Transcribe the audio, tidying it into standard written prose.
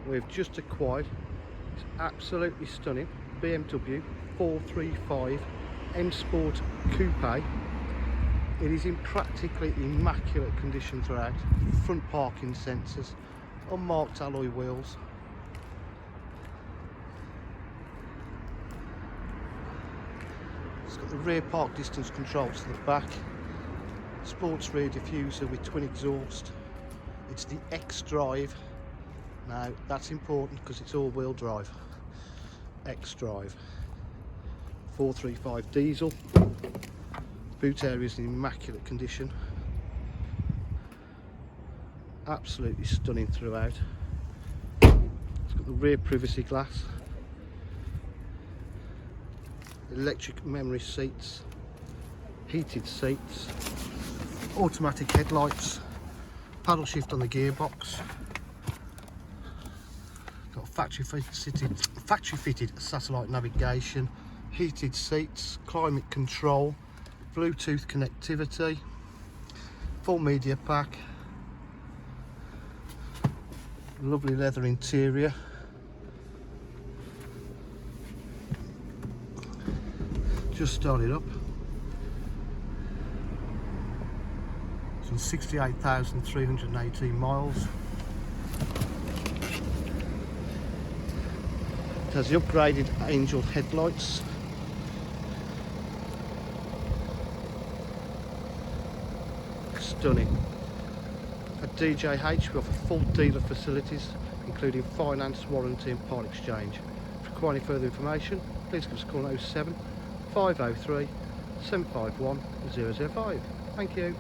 we've just acquired. It's absolutely stunning BMW 435 M Sport Coupe. It is in practically immaculate condition throughout. Front parking sensors, unmarked alloy wheels. It's got the rear park distance controls to the back. Sports rear diffuser with twin exhaust. It's the xDrive. Now that's important because it's all-wheel drive. xDrive 435 diesel. Boot area is in immaculate condition. Absolutely stunning throughout. It's got the rear privacy glass, electric memory seats, heated seats, automatic headlights, paddle shift on the gearbox. Got factory fitted satellite navigation, heated seats, climate control, Bluetooth connectivity, full media pack, lovely leather interior. Just started up. It's on 68,318 miles. It has the upgraded Angel headlights. Stunning. At DJH we offer full dealer facilities including finance, warranty and part exchange. If you require any further information, please give us a call on 07 503 751 005. Thank you.